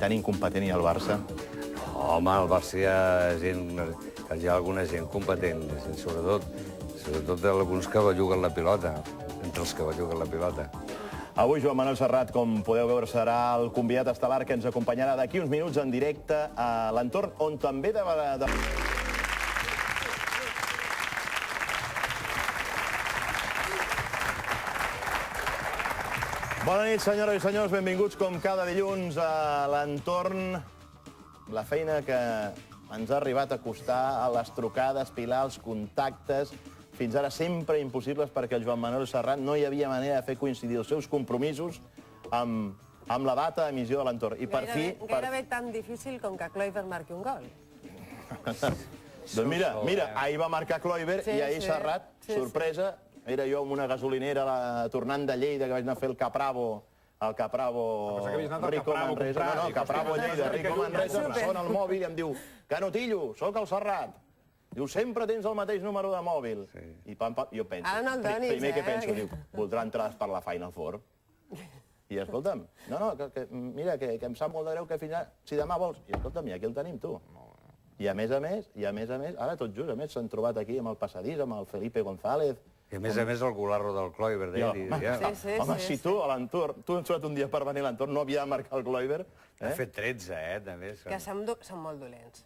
tan incompetent i el Barça? Home, al Barça hi ha alguna gent competent, sobretot alguns que belluguen la pilota, entre els que belluguen la pilota. Avui Joan Manuel Serrat, com podeu veure, serà el convidat estel·lar que ens acompanyarà d'aquí uns minuts en directe a l'entorn on també de... Bona nit, senyores i senyors, benvinguts com cada dilluns a l'entorn. La feina que ens ha arribat a costar, a les trucades, pilar els contactes, fins ara sempre impossibles perquè el Joan Manuel Serrat no hi havia manera de fer coincidir els seus compromisos amb la data d'emissió de l'entorn. I per fi... Gairebé tan difícil com que Kluivert marqui un gol. Doncs mira, ahir va marcar Kluivert i ahir Serrat, sorpresa, era jo amb una gasolinera tornant de Lleida que vaig anar a fer el Capravo Rico Manresa. No, Capravo Lleida, Rico Manresa, em sona el mòbil i em diu Canotillo, sóc el Serrat. Diu, sempre tens el mateix número de mòbil. I jo penso, primer que penso, diu, voldrà entrades per la Final Four. I escolta'm, mira, que em sap molt de greu que fins ara, si demà vols, i escolta'm, i aquí el tenim, tu. I a més a més, ara tot just, a més s'han trobat aquí amb el passadís, amb el Felipe González. I a més el golarro del Kluivert d'ell. Home, si tu a l'entorn, tu ens trucat un dia per venir a l'entorn, no havia de marcar el Kluivert. Ha fet 13, també. Que són molt dolents.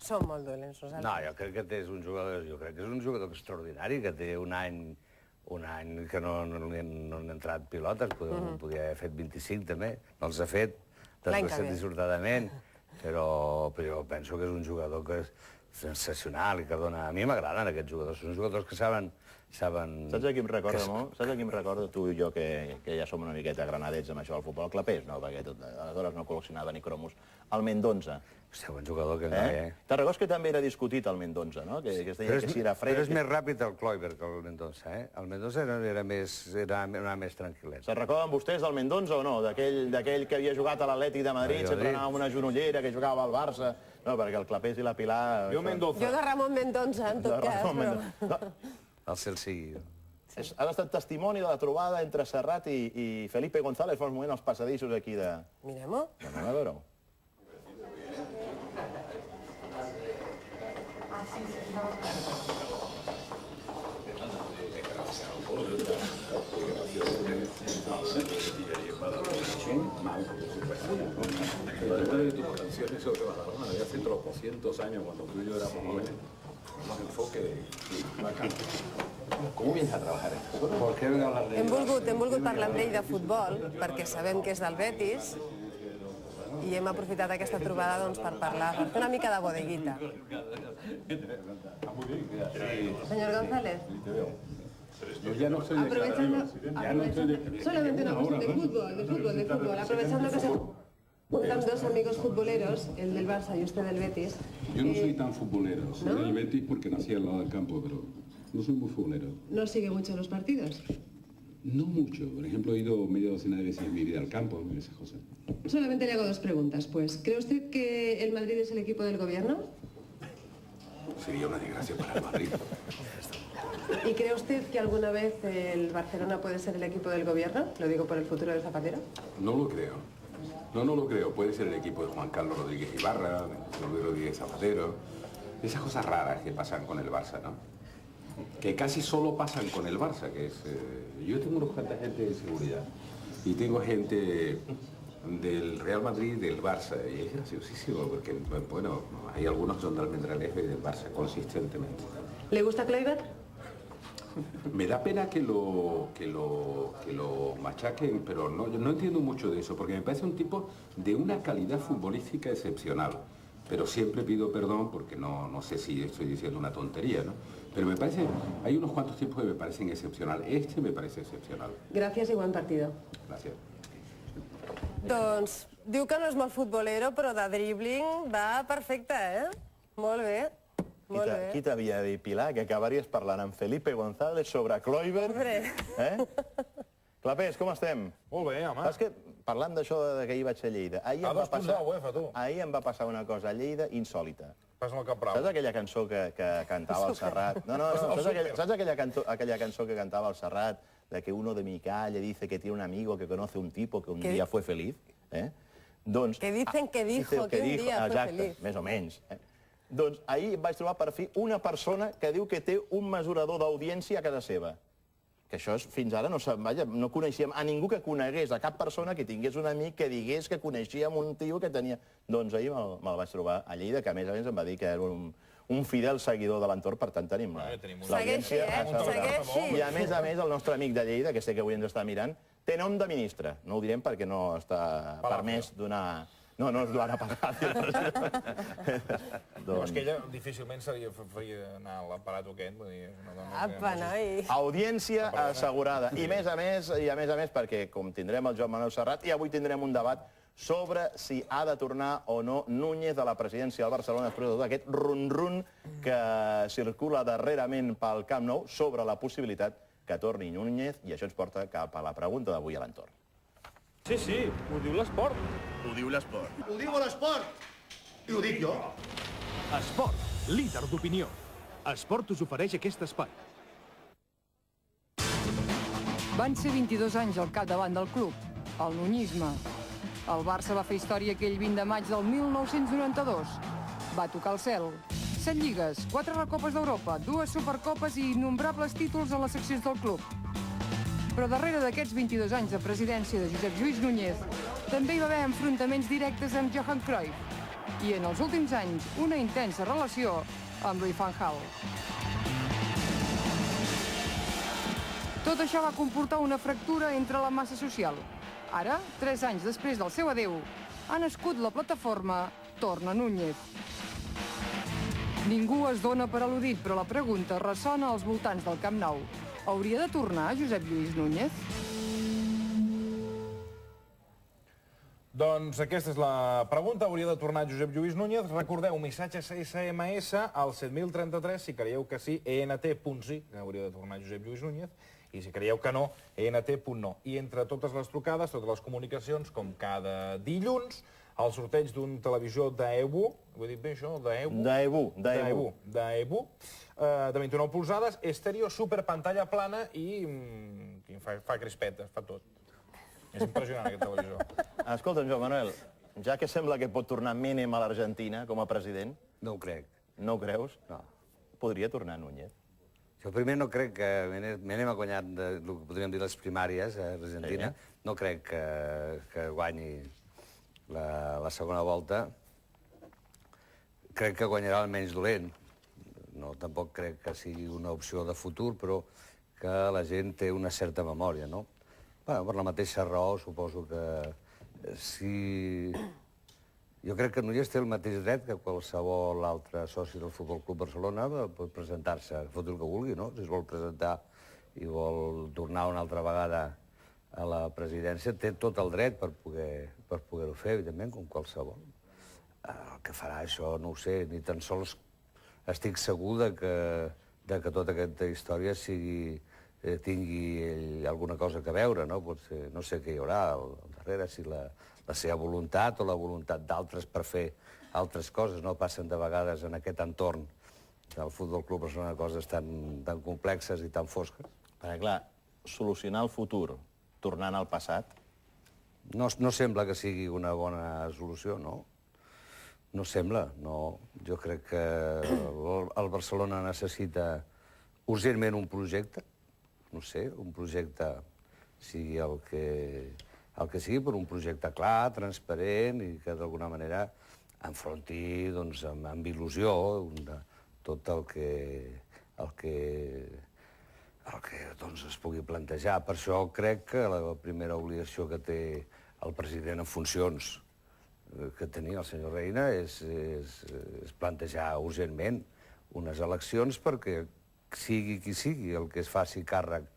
Són molt dolents, nosaltres. No, jo crec que és un jugador extraordinari, que té un any que no han entrat pilotes, podia haver fet 25 també, no els ha fet, dissortadament, però penso que és un jugador que és sensacional i que dona... A mi m'agraden aquests jugadors, són jugadors que saben... Saps a qui em recorda molt? Saps a qui em recorda tu i jo, que ja som una miqueta granadets amb això del futbol? Clapés, no, perquè aleshores no col·leccionava ni cromos. El Mendonça. Hòstia, bon jugador que no, Te'n recordes que també era discutit el Mendonça, no? Que es deia que si era fred... Però és més ràpid el Kluivert que el Mendonça, El Mendonça era més tranquil·let. Se'n recorden vostès del Mendonça o no? D'aquell que havia jugat a l'Atlètic de Madrid, sempre anava amb una genollera, que jugava al Barça... No, perquè el Clapés i la Pilar... Jo de Ramon Mendonça, en tot cas, El cel sigui. Ha estat testimoni de la trobada entre Serrat i Felipe González fa un moment als passadissos aquí de... Mirem-ho. Anem a veure-ho. De tus canciones sobre Badalona de hace tropocientos años, cuando tú y yo éramos jóvenes, un enfoque bacán. Com vienes a treballar en Hem volgut parlar amb ell de futbol, perquè sabem que és del Betis, i hem aprofitat aquesta trobada per parlar, per fer una mica de bodeguita. Señor González. Ya no soy Solamente una cuestión de fútbol. Aprovechando que se juntan dos amigos futboleros, el del Barça y usted del Betis. Yo no soy tan futbolero, soy del Betis porque nací al lado del campo, pero no soy muy futbolero. ¿No sigue mucho los partidos? No mucho, por ejemplo he ido media docena de veces en mi vida al campo, esas cosas. Solamente le hago dos preguntas, pues. ¿Cree usted que el Madrid es el equipo del gobierno? Sería una desgracia para el Madrid. ¿Y cree usted que alguna vez el Barcelona puede ser el equipo del gobierno? Lo digo por el futuro del Zapatero. No lo creo. No lo creo. Puede ser el equipo de Juan Carlos Rodríguez Ibarra, de Luis Rodríguez Zapatero. Esas cosas raras que pasan con el Barça, ¿no? Que casi solo pasan con el Barça, que es... yo tengo unos cuantas gente de seguridad y tengo gente del Real Madrid y del Barça, y es graciosísimo porque, bueno, hay algunos que son del Almendralejo y del Barça consistentemente. ¿Le gusta Kluivert? Me da pena que lo machaquen, pero yo no entiendo mucho de eso, porque me parece un tipo de una calidad futbolística excepcional. Pero siempre pido perdón porque no sé si estoy diciendo una tontería, ¿no? Pero me parece, hay unos cuantos tipos que me parecen excepcional. Este me parece excepcional. Gràcies i bon partido. Gràcies. Doncs diu que no és molt futbolero, però de dribbling va perfecte, Molt bé. Qui t'havia de dir, Pilar, que acabaries parlant amb Felipe González sobre Kluivert? Clapés, com estem? Molt bé, home. Saps que, parlant d'això que ahir vaig a Lleida, ahir em va passar una cosa a Lleida insòlita. Saps aquella cançó que cantava el Serrat? Saps aquella cançó que cantava el Serrat, de que uno de mi calle dice que tiene un amigo que conoce un tipo que un día fue feliz? Que dicen que dijo que un dia fue feliz. Exacte, més o menys. Doncs ahir vaig trobar per fi una persona que diu que té un mesurador d'audiència a casa seva. Que això fins ara no coneixíem a ningú que conegués, a cap persona que tingués un amic que digués que coneixíem un tio que tenia... Doncs ahir me'l vaig trobar a Lleida, que a més em va dir que era un fidel seguidor de l'entorn, per tant tenim l'audiència assegurada. I a més, el nostre amic de Lleida, que sé que avui ens està mirant, té nom de ministre. No ho direm perquè no està permès donar... No, no és Joana Palacio. És que ella difícilment faria anar a l'aparato aquest. Apa, noi. Audiència assegurada. I a més, perquè com tindrem el Joan Manuel Serrat, i avui tindrem un debat sobre si ha de tornar o no Núñez a la presidència del Barcelona després de tot aquest run-run que circula darrerament pel Camp Nou sobre la possibilitat que torni Núñez, i això ens porta cap a la pregunta d'avui a l'entorn. Sí, ho diu l'esport. Ho diu l'esport. Ho diu l'esport. I ho dic jo. Esport, líder d'opinió. Esport us ofereix aquest espai. Van ser 22 anys al capdavant del club, el nuñisme. El Barça va fer història aquell 20 de maig del 1992. Va tocar el cel. 7 lligues, 4 recopes d'Europa, 2 supercopes i innombrables títols a les seccions del club. Però darrere d'aquests 22 anys de presidència de Josep Lluís Núñez també hi va haver enfrontaments directes amb Johan Cruyff i en els últims anys una intensa relació amb Louis van Gaal. Tot això va comportar una fractura entre la massa social. Ara, 3 anys després del seu adeu, ha nascut la plataforma Torna Núñez. Ningú es dona per al·ludit, però la pregunta ressona als voltants del Camp Nou. Hauria de tornar Josep Lluís Núñez? Doncs aquesta és la pregunta. Hauria de tornar Josep Lluís Núñez. Recordeu, missatges SMS al 7033, si creieu que sí, ENT.sí, que hauria de tornar Josep Lluís Núñez, i si creieu que no, ENT.no. I entre totes les trucades, totes les comunicacions, com cada dilluns, el sorteig d'un televisor d'EBU, ho he dit bé això? d'EBU. De 29 polzades, estèreo, super pantalla plana i fa crispetes, fa tot. És impressionant aquest televisor. Escolta'm, Joan Manuel, ja que sembla que pot tornar Menem a l'Argentina com a president... No ho crec. No ho creus? No. Podria tornar Núñez? Jo primer no crec que Menem ha guanyat el que podríem dir les primàries a l'Argentina. No crec que guanyi la segona volta. Crec que guanyarà el menys dolent. No, tampoc crec que sigui una opció de futur, però que la gent té una certa memòria, no? Bueno, per la mateixa raó, suposo que si... Jo crec que Núñez té el mateix dret que qualsevol altre soci del Futbol Club Barcelona pot presentar-se, fot el que vulgui, no? Si es vol presentar i vol tornar una altra vegada a la presidència, té tot el dret per poder-ho fer, evidentment, com qualsevol. El que farà això, no ho sé, ni tan sols estic segur que tota aquesta història tingui alguna cosa a veure, no? Potser, no sé què hi haurà al darrere, si la seva voluntat o la voluntat d'altres per fer altres coses, no? Passen de vegades en aquest entorn del Futbol Club Barcelona coses tan complexes i tan fosques. Perquè, clar, solucionar el futur tornant al passat... No sembla que sigui una bona solució, no? No sembla, no. Jo crec que el Barcelona necessita urgentment un projecte, no sé, un projecte sigui el que sigui, però un projecte clar, transparent i que d'alguna manera enfronti amb il·lusió tot el que es pugui plantejar. Per això crec que la primera obligació que té el president en funcions que tenia el senyor Reina és plantejar urgentment unes eleccions perquè sigui qui sigui el que es faci càrrec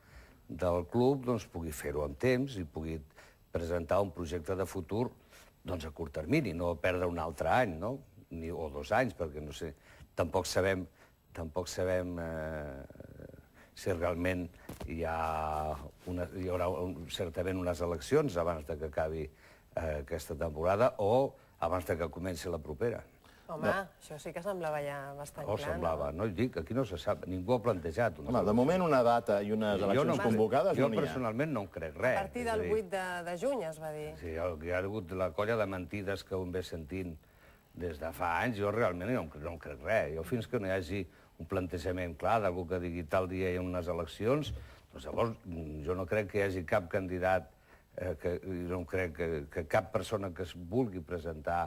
del club pugui fer-ho amb temps i pugui presentar un projecte de futur a curt termini, no perdre un altre any, o 2 anys, perquè no sé, tampoc sabem si realment hi haurà certament unes eleccions abans que acabi aquesta temporada o abans que comenci la propera. Home, això sí que semblava ja bastant clar. O semblava, no? Dic, aquí no se sap, ningú ha plantejat. Home, de moment una data i unes eleccions convocades no n'hi ha. Jo personalment no en crec res. A partir del 8 de juny, es va dir. Sí, hi ha hagut la colla de mentides que un ve sentint des de fa anys, jo realment no en crec res. Jo fins que no hi hagi un plantejament clar d'algú que digui tal dia hi ha unes eleccions, doncs llavors jo no crec que hi hagi cap candidat, no crec que cap persona que es vulgui presentar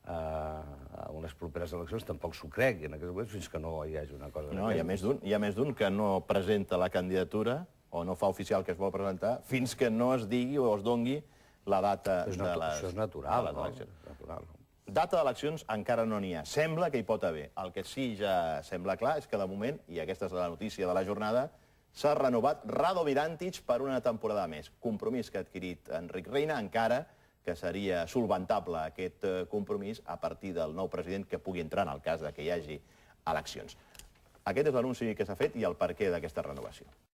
a unes properes eleccions tampoc s'ho cregui en aquests moments fins que no hi hagi una cosa. No, hi ha més d'un que no presenta la candidatura o no fa oficial que es vol presentar fins que no es digui o es dongui la data de les eleccions. Això és natural, no? Natural. Data d'eleccions encara no n'hi ha. Sembla que hi pot haver. El que sí ja sembla clar és que de moment, i aquesta és la notícia de la jornada, s'ha renovat Radomir Antic per una temporada més. Compromís que ha adquirit Enric Reina, encara que seria solventable aquest compromís a partir del nou president que pugui entrar en el cas que hi hagi eleccions. Aquest és l'anunci que s'ha fet i el perquè d'aquesta renovació.